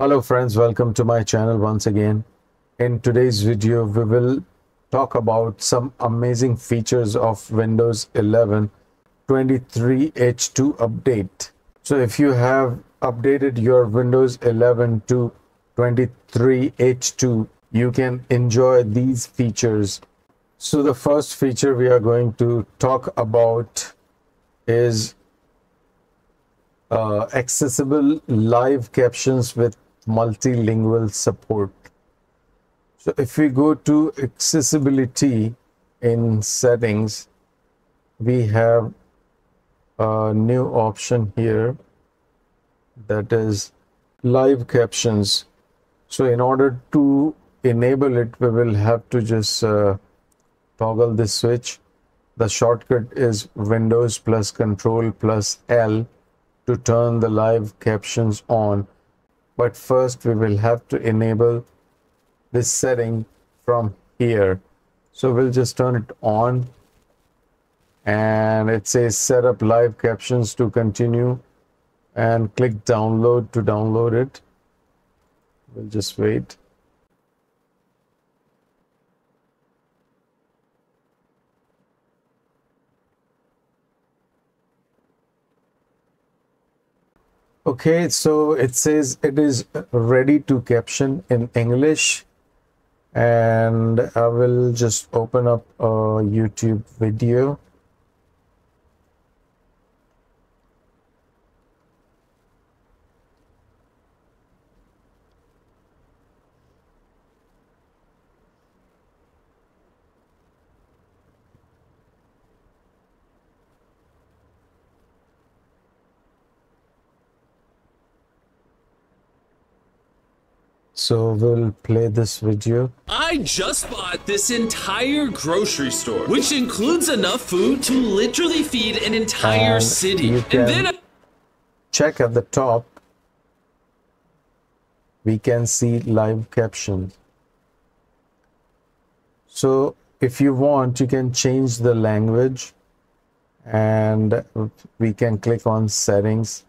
Hello friends, welcome to my channel once again. In today's video, we will talk about some amazing features of Windows 11 23H2 update. So if you have updated your Windows 11 to 23H2, you can enjoy these features. So the first feature we are going to talk about is accessible live captions with multilingual support. So if we go to accessibility in settings, we have a new option here that is live captions. So in order to enable it, we will have to just toggle this switch. The shortcut is Windows plus Control plus L to turn the live captions on. But first we will have to enable this setting from here. So we'll just turn it on and it says set up live captions to continue and click download to download it. We'll just wait. Okay, so it says it is ready to caption in English, and I will just open up a YouTube video. So we'll play this video. I just bought this entire grocery store, which includes enough food to literally feed an entire And city. you And can then check at the top, we can see live captions. So if you want, you can change the language, and we can click on settings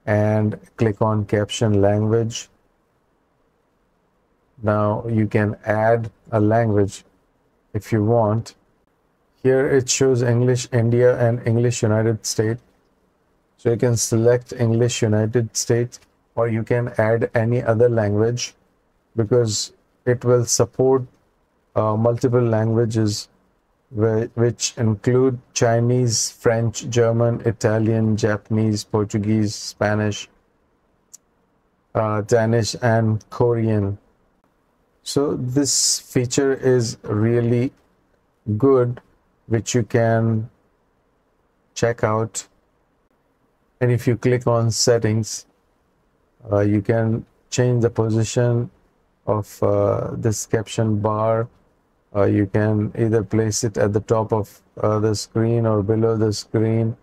and click on caption language. Now you can add a language if you want. Here it shows English India and English United States. So you can select English United States, or you can add any other language because it will support multiple languages which include Chinese, French, German, Italian, Japanese, Portuguese, Spanish, Danish, and Korean. So this feature is really good, which you can check out. And if you click on settings, you can change the position of this caption bar. You can either place it at the top of the screen or below the screen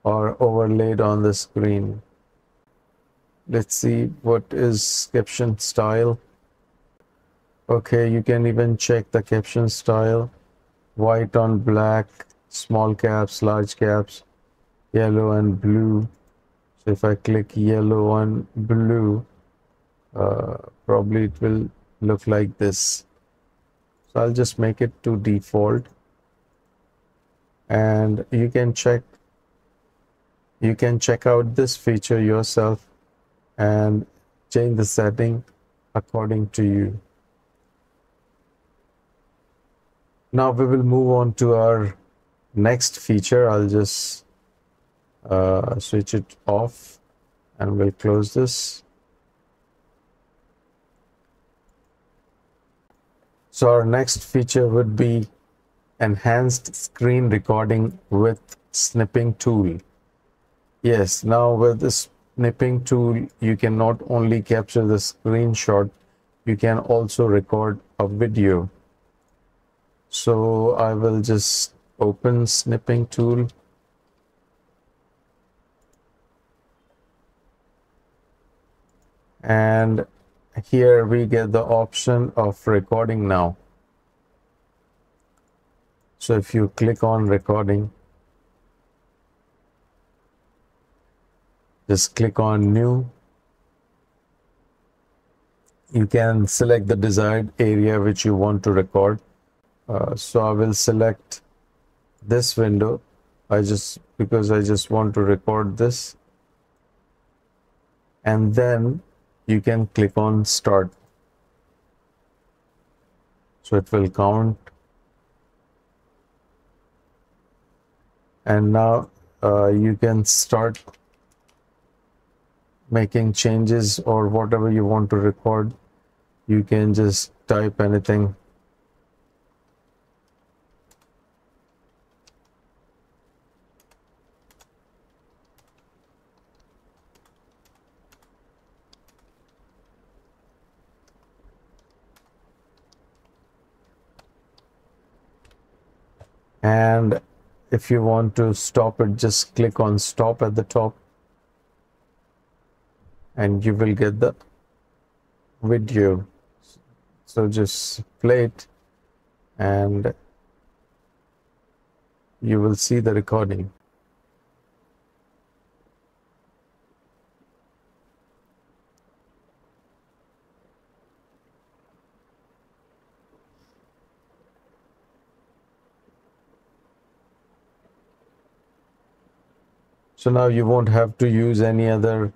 or overlaid on the screen. Let's see what is caption style. Okay, you can even check the caption style: white on black, small caps, large caps, yellow and blue. So if I click yellow on blue, probably it will look like this. So I'll just make it to default, and you can check out this feature yourself and change the setting according to you. Now we will move on to our next feature. I'll just switch it off and we'll close this. So our next feature would be enhanced screen recording with snipping tool. Yes, now with this snipping tool, you can not only capture the screenshot, you can also record a video. So I will just open snipping tool. And here we get the option of recording now. So if you click on recording, just click on new you can select the desired area which you want to record. So I will select this window. Because I just want to record this, and then you can click on start. So it will count, and now you can start making changes or whatever you want to record. You can just type anything. And if you want to stop it, just click on stop at the top, and you will get the video. So just play it and you will see the recording. So now you won't have to use any other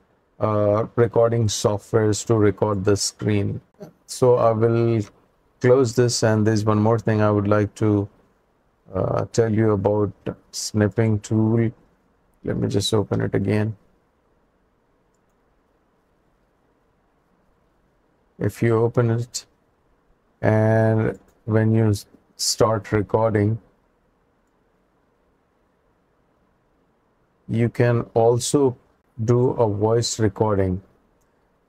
recording softwares to record the screen. So I will close this, and there's one more thing I would like to tell you about snipping tool. Let me just open it again. If you open it, and when you start recording, you can also do a voice recording.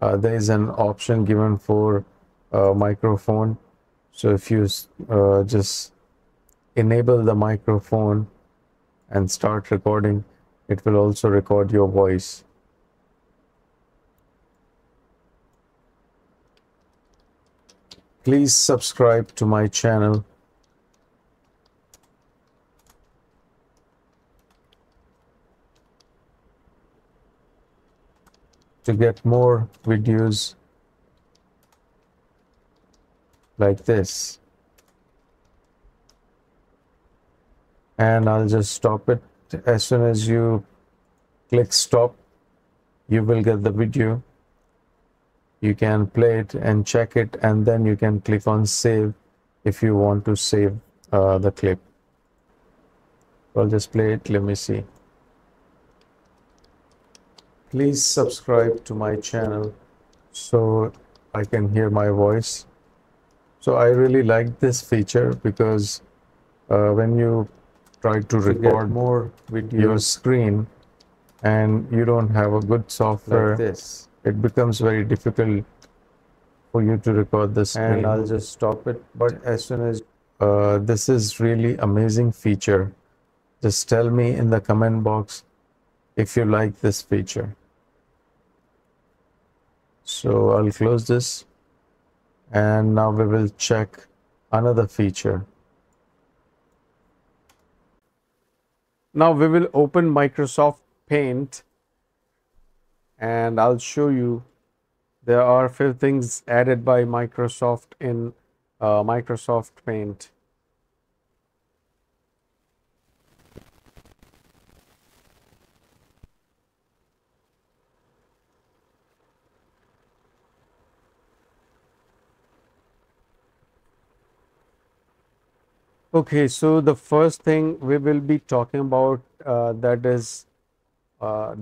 There is an option given for microphone. So if you just enable the microphone and start recording, it will also record your voice. Please subscribe to my channel. To get more videos like this. And I'll just stop it. As soon as you click stop, you will get the video. You can play it and check it, and then you can click on save if you want to save the clip. I'll just play it. Let me see. Please subscribe to my channel so I can hear my voice. So I really like this feature because when you try to record more with your screen and you don't have a good software like this, it becomes very difficult for you to record the screen. And I'll just stop it. But as soon as this is really amazing feature, just tell me in the comment box if you like this feature. So I'll close this, and now we will check another feature. Now we will open Microsoft Paint, and I'll show you there are a few things added by Microsoft in Microsoft Paint. Okay, so the first thing we will be talking about that is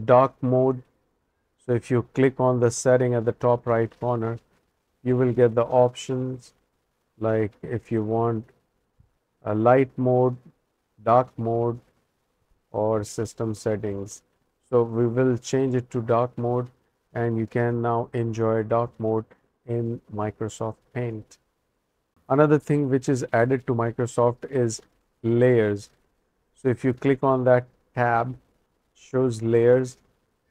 dark mode. So if you click on the setting at the top right corner, you will get the options like if you want a light mode, dark mode, or system settings. So we will change it to dark mode, and you can now enjoy dark mode in Microsoft Paint. Another thing which is added to Microsoft is layers. So if you click on that tab, shows layers,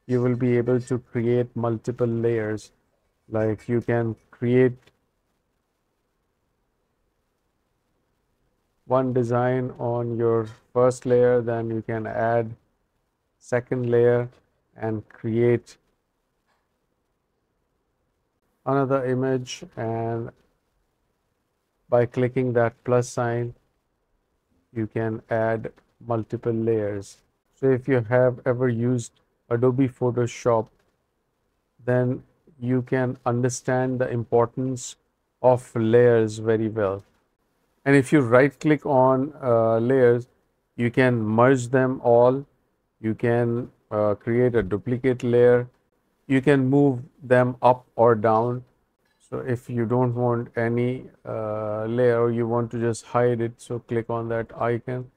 you will be able to create multiple layers. Like you can create one design on your first layer, then you can add second layer and create another image, and by clicking that plus sign, you can add multiple layers. So if you have ever used Adobe Photoshop, then you can understand the importance of layers very well. And if you right click on layers, you can merge them all. You can create a duplicate layer. You can move them up or down. So if you don't want any layer, or you want to just hide it, so click on that icon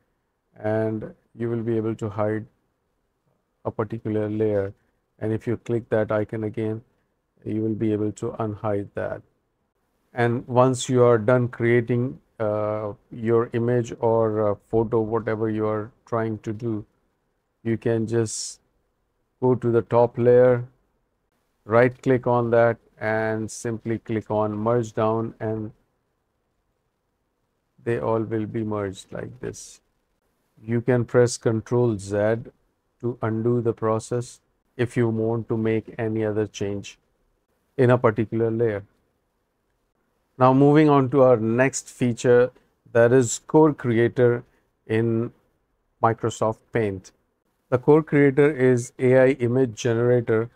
and you will be able to hide a particular layer. And if you click that icon again, you will be able to unhide that. And once you are done creating your image or photo, whatever you are trying to do, you can just go to the top layer, right click on that, and simply click on merge down, and they all will be merged like this. You can press Ctrl Z to undo the process if you want to make any other change in a particular layer. Now moving on to our next feature, that is Core Creator in Microsoft Paint. The Core Creator is AI image generator.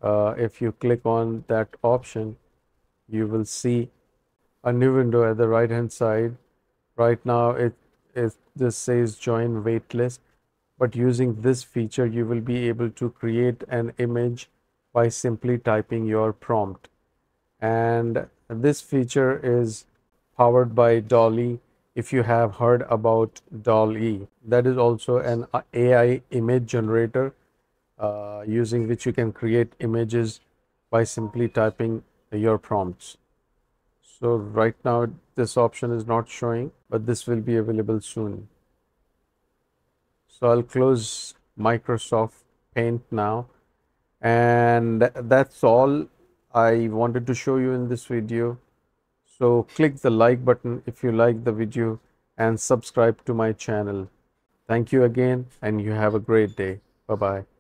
If you click on that option, you will see a new window at the right hand side. Right now it just says join waitlist, but using this feature you will be able to create an image by simply typing your prompt. And this feature is powered by Dolly. If you have heard about Dolly, that is also an AI image generator using which you can create images by simply typing your prompts. So right now this option is not showing, but this will be available soon. So I'll close Microsoft Paint now, and that's all I wanted to show you in this video. So click the like button if you like the video and subscribe to my channel. Thank you again, and you have a great day. Bye bye.